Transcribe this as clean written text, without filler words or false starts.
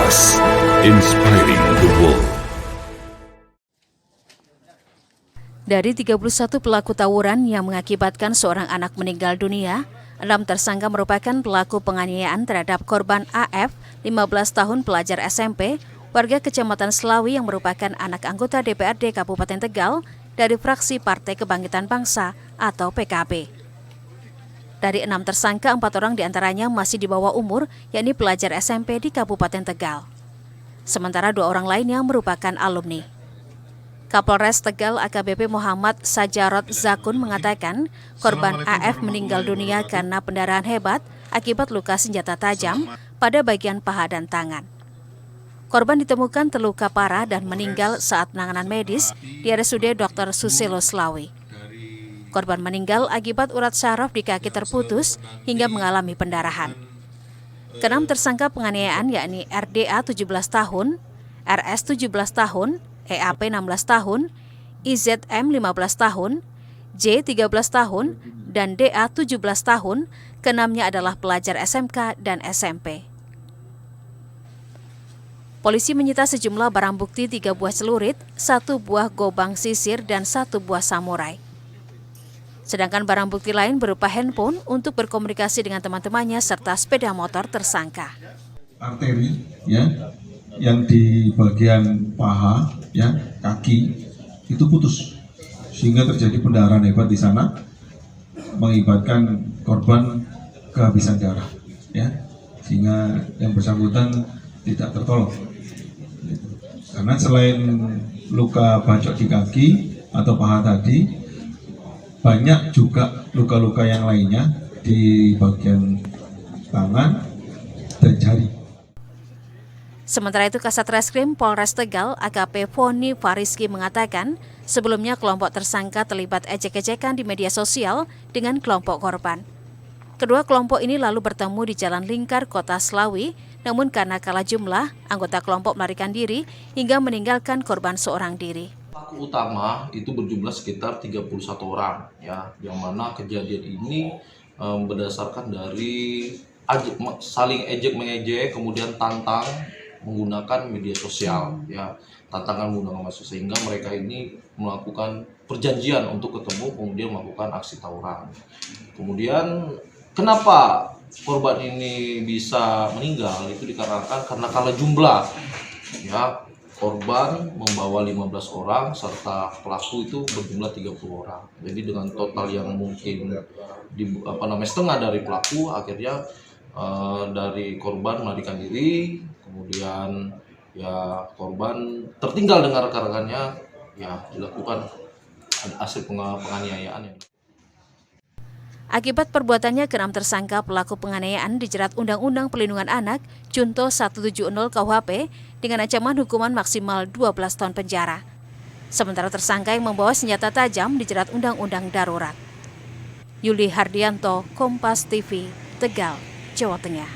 Kompas, inspiring the world. Dari 31 pelaku tawuran yang mengakibatkan seorang anak meninggal dunia, 6 tersangka merupakan pelaku penganiayaan terhadap korban AF, 15 tahun pelajar SMP, warga Kecamatan Slawi yang merupakan anak anggota DPRD Kabupaten Tegal dari fraksi Partai Kebangkitan Bangsa atau PKB. Dari 6 tersangka, 4 orang diantaranya masih di bawah umur, yakni pelajar SMP di Kabupaten Tegal. Sementara 2 orang lainnya merupakan alumni. Kapolres Tegal AKBP Muhammad Sajarot Zakun mengatakan korban AF meninggal dunia karena pendarahan hebat akibat luka senjata tajam pada bagian paha dan tangan. Korban ditemukan terluka parah dan meninggal saat penanganan medis di RSUD Dr. Susilo Slawi. Korban meninggal akibat urat saraf di kaki terputus hingga mengalami pendarahan. Ke-6 tersangka penganiayaan yakni RDA 17 tahun, RS 17 tahun, EAP 16 tahun, IZM 15 tahun, J 13 tahun, dan DA 17 tahun, ke-6-nya adalah pelajar SMK dan SMP. Polisi menyita sejumlah barang bukti 3 buah celurit, 1 buah gobang sisir, dan 1 buah samurai. Sedangkan barang bukti lain berupa handphone untuk berkomunikasi dengan teman-temannya serta sepeda motor tersangka. Arteri, ya, yang di bagian paha, ya, kaki itu putus sehingga terjadi pendarahan hebat di sana, mengakibatkan korban kehabisan darah, ya, sehingga yang bersangkutan tidak tertolong. Karena selain luka bacok di kaki atau paha tadi, banyak juga luka-luka yang lainnya di bagian tangan dan jari. Sementara itu, Kasat Reskrim Polres Tegal AKP Foni Fariski mengatakan sebelumnya kelompok tersangka terlibat ejek-ejekan di media sosial dengan kelompok korban. Kedua kelompok ini lalu bertemu di Jalan Lingkar, Kota Slawi, namun karena kalah jumlah, anggota kelompok melarikan diri hingga meninggalkan korban seorang diri. Pelaku utama itu berjumlah sekitar 31 orang, ya, yang mana kejadian ini berdasarkan dari saling ejek-mengejek, kemudian tantang menggunakan media sosial, ya, tantangan menggunakan media sosial, sehingga mereka ini melakukan perjanjian untuk ketemu, kemudian melakukan aksi tawuran. Kemudian kenapa korban ini bisa meninggal itu dikarenakan karena kalah jumlah, ya, korban membawa 15 orang serta pelaku itu berjumlah 30 orang. Jadi dengan total yang mungkin setengah dari pelaku, akhirnya dari korban melarikan diri, kemudian ya korban tertinggal dengan rekan-rekannya, ya dilakukan hasil penganiayaan. Akibat perbuatannya, ke-6 tersangka pelaku penganiayaan dijerat Undang-Undang Perlindungan Anak Junto 170 KUHP dengan ancaman hukuman maksimal 12 tahun penjara. Sementara tersangka yang membawa senjata tajam dijerat Undang-Undang Darurat. Yuli Hardianto, Kompas TV, Tegal, Jawa Tengah.